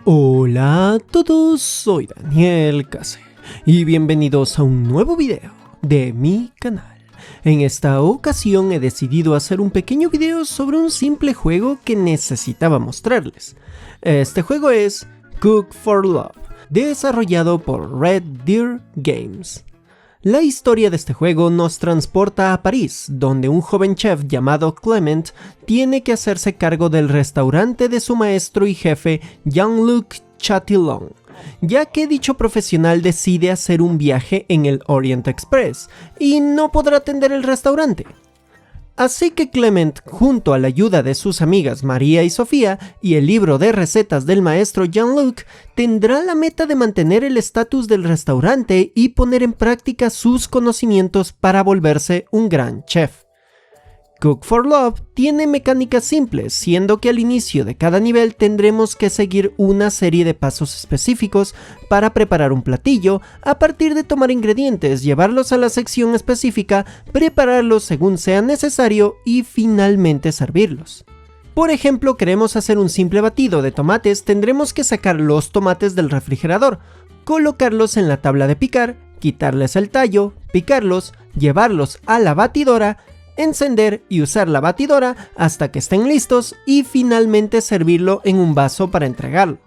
Hola a todos, soy Daniel Case y bienvenidos a un nuevo video de mi canal. En esta ocasión he decidido hacer un pequeño video sobre un simple juego que necesitaba mostrarles. Este juego es Cook for Love, desarrollado por Red Deer Games. La historia de este juego nos transporta a París, donde un joven chef llamado Clement tiene que hacerse cargo del restaurante de su maestro y jefe Jean-Luc Chatillon, ya que dicho profesional decide hacer un viaje en el Orient Express y no podrá atender el restaurante. Así que Clement, junto a la ayuda de sus amigas María y Sofía y el libro de recetas del maestro Jean-Luc, tendrá la meta de mantener el estatus del restaurante y poner en práctica sus conocimientos para volverse un gran chef. Cook for Love tiene mecánicas simples, siendo que al inicio de cada nivel tendremos que seguir una serie de pasos específicos para preparar un platillo, a partir de tomar ingredientes, llevarlos a la sección específica, prepararlos según sea necesario y finalmente servirlos. Por ejemplo, queremos hacer un simple batido de tomates, tendremos que sacar los tomates del refrigerador, colocarlos en la tabla de picar, quitarles el tallo, picarlos, llevarlos a la batidora, encender y usar la batidora hasta que estén listos y finalmente servirlo en un vaso para entregarlo.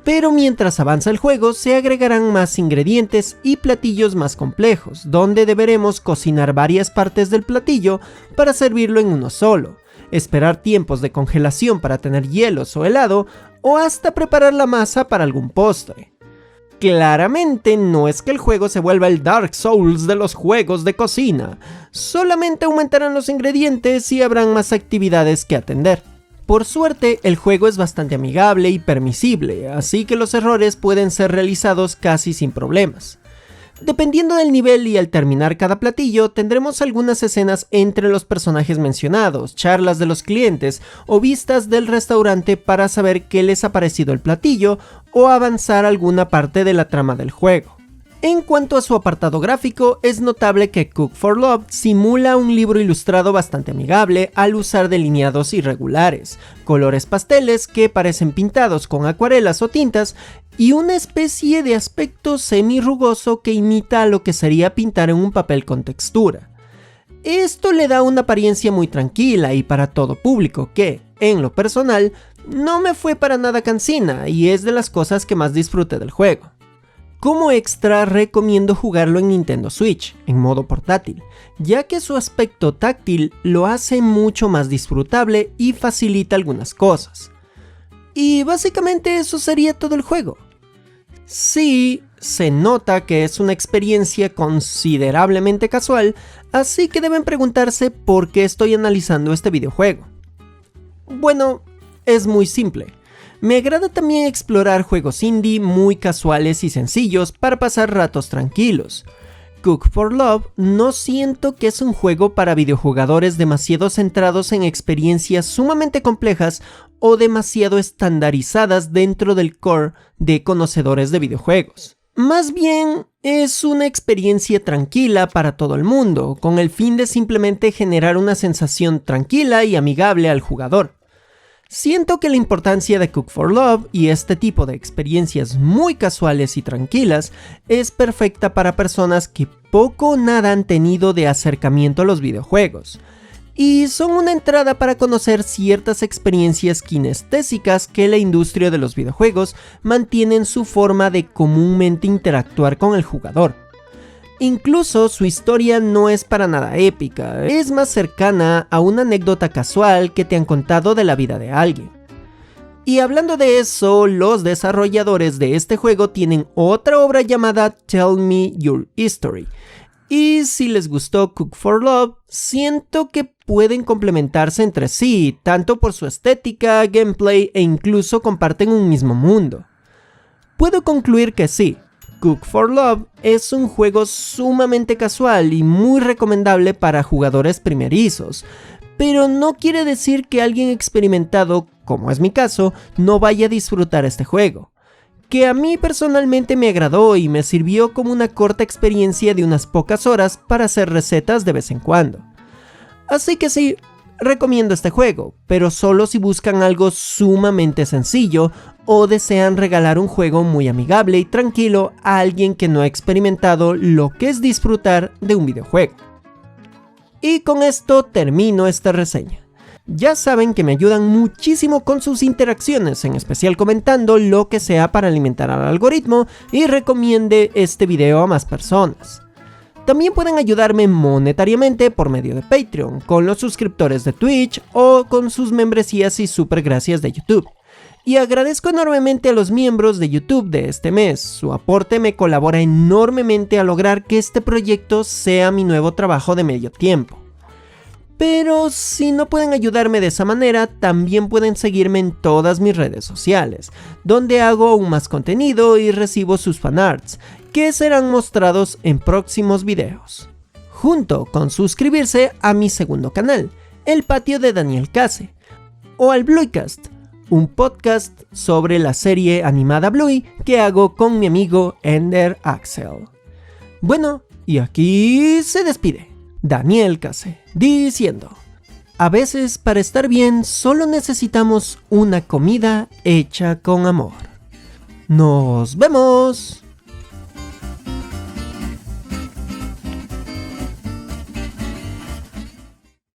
Pero mientras avanza el juego se agregarán más ingredientes y platillos más complejos, donde deberemos cocinar varias partes del platillo para servirlo en uno solo, esperar tiempos de congelación para tener hielos o helado, o hasta preparar la masa para algún postre. Claramente no es que el juego se vuelva el Dark Souls de los juegos de cocina, solamente aumentarán los ingredientes y habrán más actividades que atender. Por suerte, el juego es bastante amigable y permisible, así que los errores pueden ser realizados casi sin problemas. Dependiendo del nivel y al terminar cada platillo, tendremos algunas escenas entre los personajes mencionados, charlas de los clientes o vistas del restaurante para saber qué les ha parecido el platillo o avanzar alguna parte de la trama del juego. En cuanto a su apartado gráfico, es notable que Cook for Love simula un libro ilustrado bastante amigable al usar delineados irregulares, colores pasteles que parecen pintados con acuarelas o tintas y una especie de aspecto semi-rugoso que imita a lo que sería pintar en un papel con textura. Esto le da una apariencia muy tranquila y para todo público que, en lo personal, no me fue para nada cansina y es de las cosas que más disfruté del juego. Como extra recomiendo jugarlo en Nintendo Switch, en modo portátil, ya que su aspecto táctil lo hace mucho más disfrutable y facilita algunas cosas. Y básicamente eso sería todo el juego. Sí, se nota que es una experiencia considerablemente casual, así que deben preguntarse por qué estoy analizando este videojuego. Bueno, es muy simple. Me agrada también explorar juegos indie muy casuales y sencillos para pasar ratos tranquilos. Cook for Love no siento que es un juego para videojugadores demasiado centrados en experiencias sumamente complejas o demasiado estandarizadas dentro del core de conocedores de videojuegos. Más bien, es una experiencia tranquila para todo el mundo, con el fin de simplemente generar una sensación tranquila y amigable al jugador. Siento que la importancia de Cook for Love y este tipo de experiencias muy casuales y tranquilas es perfecta para personas que poco o nada han tenido de acercamiento a los videojuegos, y son una entrada para conocer ciertas experiencias kinestésicas que la industria de los videojuegos mantiene en su forma de comúnmente interactuar con el jugador. Incluso su historia no es para nada épica, es más cercana a una anécdota casual que te han contado de la vida de alguien. Y hablando de eso, los desarrolladores de este juego tienen otra obra llamada Tell Me Your History. Y si les gustó Cook for Love, siento que pueden complementarse entre sí, tanto por su estética, gameplay e incluso comparten un mismo mundo. Puedo concluir que sí, Cook for Love es un juego sumamente casual y muy recomendable para jugadores primerizos, pero no quiere decir que alguien experimentado, como es mi caso, no vaya a disfrutar este juego, que a mí personalmente me agradó y me sirvió como una corta experiencia de unas pocas horas para hacer recetas de vez en cuando. Así que sí, recomiendo este juego, pero solo si buscan algo sumamente sencillo o desean regalar un juego muy amigable y tranquilo a alguien que no ha experimentado lo que es disfrutar de un videojuego. Y con esto termino esta reseña. Ya saben que me ayudan muchísimo con sus interacciones, en especial comentando lo que sea para alimentar al algoritmo y recomiende este video a más personas. También pueden ayudarme monetariamente por medio de Patreon, con los suscriptores de Twitch o con sus membresías y super gracias de YouTube. Y agradezco enormemente a los miembros de YouTube de este mes, su aporte me colabora enormemente a lograr que este proyecto sea mi nuevo trabajo de medio tiempo. Pero si no pueden ayudarme de esa manera, también pueden seguirme en todas mis redes sociales, donde hago aún más contenido y recibo sus fanarts, que serán mostrados en próximos videos. Junto con suscribirse a mi segundo canal, El Patio de Daniel Case, o al Blueycast, un podcast sobre la serie animada Bluey que hago con mi amigo Ender Axel. Bueno, y aquí se despide Daniel Case, diciendo: a veces para estar bien solo necesitamos una comida hecha con amor. ¡Nos vemos!